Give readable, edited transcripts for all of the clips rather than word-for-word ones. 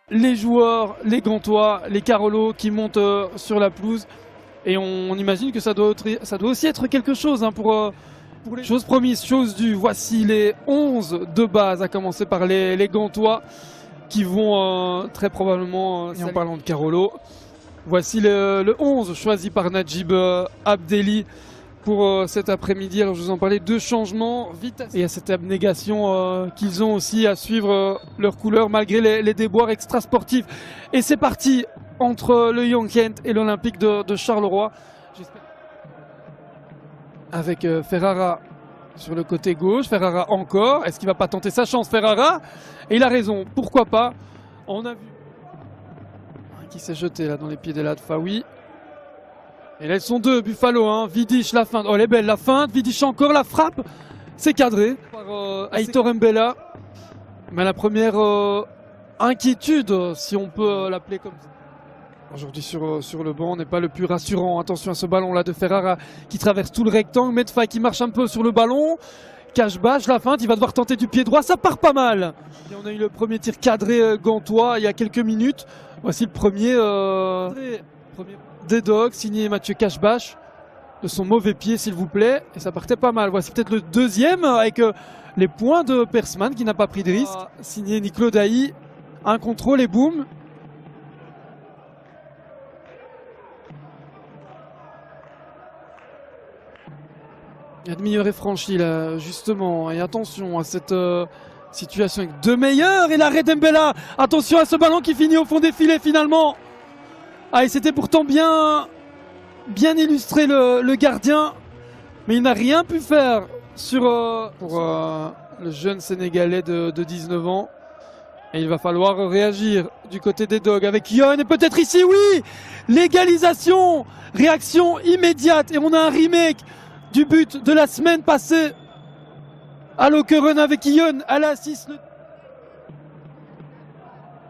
Les joueurs, les Gantois, les Carolo qui montent sur la pelouse. Et on imagine que ça doit aussi être quelque chose pour les choses promises, choses dues. Voici les 11 de base, à commencer par les Gantois qui vont très probablement, en parlant de Carolo, voici le 11 choisi par Najib Abdelli pour cet après-midi. Alors je vous en parlais, 2 changements vite. Et il y a cette abnégation qu'ils ont aussi à suivre leur couleur malgré les déboires extrasportifs. Et c'est parti entre le Young Kent et l'Olympique de Charleroi. Avec Ferrara sur le côté gauche. Ferrara encore. Est-ce qu'il va pas tenter sa chance, Ferrara? Et il a raison. Pourquoi pas? On a vu qui s'est jeté là dans les pieds d'Elad Faoui. Et là ils sont deux, Buffalo, Vidic, la feinte. Oh elle est belle la feinte, Vidic encore, la frappe. C'est cadré par Aitor Mbella. Mais la première inquiétude, si on peut l'appeler comme ça. Aujourd'hui sur le banc, n'est pas le plus rassurant. Attention à ce ballon là de Ferrara qui traverse tout le rectangle. Medfay qui marche un peu sur le ballon. Cache-bâche, la feinte, il va devoir tenter du pied droit, ça part pas mal. Et on a eu le premier tir cadré gantois il y a quelques minutes. Voici le premier des Dogs, signé Mathieu Cache-bâche, de son mauvais pied s'il vous plaît. Et ça partait pas mal. Voici peut-être le deuxième avec les points de Persman qui n'a pas pris de risque. Signé Niclo Dailly, un contrôle et boum. La demi-heure est franchie là, justement. Et attention à cette situation avec 2 meilleurs. Et l'arrêt d'Mbella. Attention à ce ballon qui finit au fond des filets finalement. Ah, et c'était pourtant bien illustré le gardien. Mais il n'a rien pu faire pour le jeune Sénégalais de 19 ans. Et il va falloir réagir du côté des Dogs avec Yon. Et peut-être ici, oui, l'égalisation. Réaction immédiate. Et on a un remake du but de la semaine passée à Lokeren avec Yon à la 6.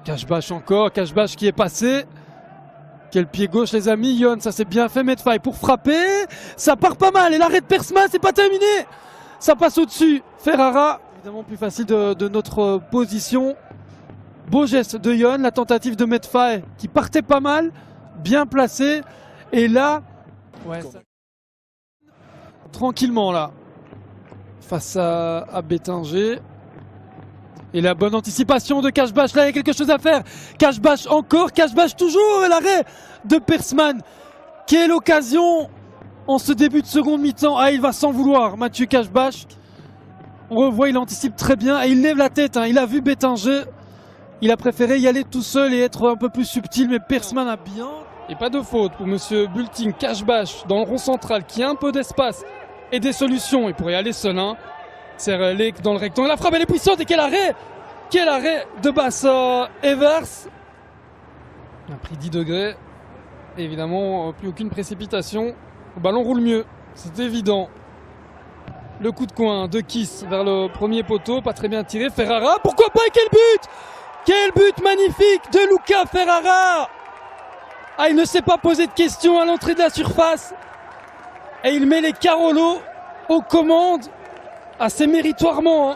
Cache-bâche encore, Cache-bâche qui est passé. Quel pied gauche les amis, Yon, ça c'est bien fait, Medfay pour frapper. Ça part pas mal et l'arrêt de Persman, c'est pas terminé. Ça passe au-dessus. Ferrara, évidemment plus facile de notre position. Beau geste de Yon, la tentative de Medfay qui partait pas mal, bien placé. Et là, ouais, ça... tranquillement là, face à Bétinger. Et la bonne anticipation de Cache-bâche, là il y a quelque chose à faire. Cache-bâche encore, Cache-bâche toujours, et l'arrêt de Persman. Quelle occasion en ce début de seconde mi-temps. Ah, il va s'en vouloir, Mathieu Cache-bâche. On revoit, il anticipe très bien et il lève la tête. Il a vu Bétinger. Il a préféré y aller tout seul et être un peu plus subtil, mais Persman a bien... Et pas de faute pour monsieur Bulting. Cache-bâche dans le rond central qui a un peu d'espace et des solutions. Il pourrait y aller seul. C'est dans le rectangle. La frappe elle est puissante et quel arrêt de Bass Evers. Il a pris 10 degrés. Et évidemment, plus aucune précipitation. Le ballon roule mieux, c'est évident. Le coup de coin de Kiss vers le premier poteau. Pas très bien tiré. Ferrara, pourquoi pas? Et quel but! Quel but magnifique de Luca Ferrara! Ah, il ne s'est pas posé de questions à l'entrée de la surface. Et il met les Carolo aux commandes assez méritoirement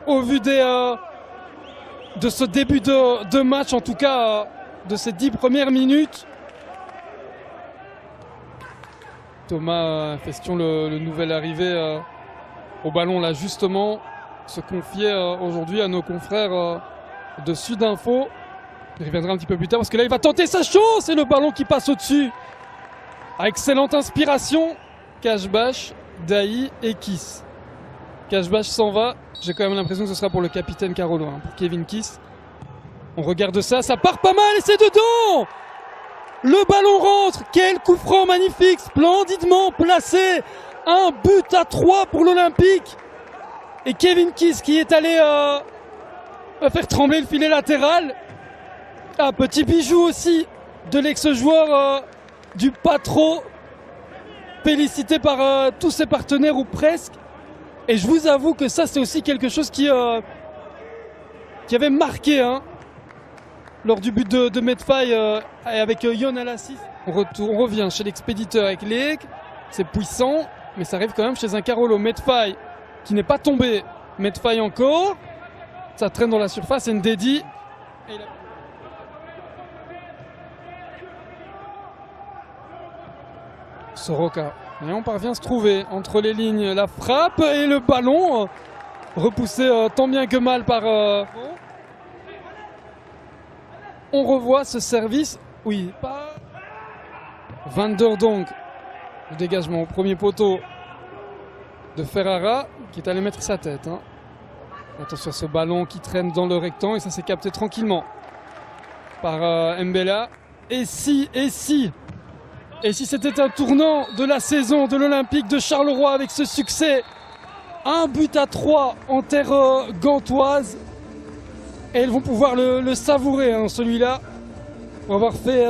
au vu de ce début de match, en tout cas de ces 10 premières minutes. Thomas question le nouvel arrivé au ballon là justement se confiait aujourd'hui à nos confrères de Sudinfo. Il reviendra un petit peu plus tard parce que là il va tenter sa chance et le ballon qui passe au-dessus. Excellente inspiration. Cache-bâche, Dailly et Kiss. Cache-bâche s'en va. J'ai quand même l'impression que ce sera pour le capitaine Carolo, pour Kevin Kiss. On regarde ça, ça part pas mal et c'est dedans. Le ballon rentre. Quel coup franc magnifique, splendidement placé. Un but à 3 pour l'Olympique. Et Kevin Kiss qui est allé faire trembler le filet latéral. Un petit bijou aussi de l'ex-joueur du Patro, félicité par tous ses partenaires ou presque. Et je vous avoue que ça c'est aussi quelque chose qui avait marqué lors du but de Medfay avec Yon à la 6. On revient chez l'expéditeur avec Léek, c'est puissant, mais ça arrive quand même chez un Carolo. Medfay qui n'est pas tombé, Medfay encore, ça traîne dans la surface, Ndedi. Soroka. Et on parvient à se trouver entre les lignes. La frappe et le ballon repoussé tant bien que mal par... On revoit ce service. Oui, pas... Van der Donk. Le dégagement au premier poteau de Ferrara qui est allé mettre sa tête. Attention à ce ballon qui traîne dans le rectangle et ça s'est capté tranquillement par Mbella. Et si c'était un tournant de la saison de l'Olympique de Charleroi avec ce succès, 1-3 en terre gantoise, et ils vont pouvoir le savourer celui-là, pour avoir fait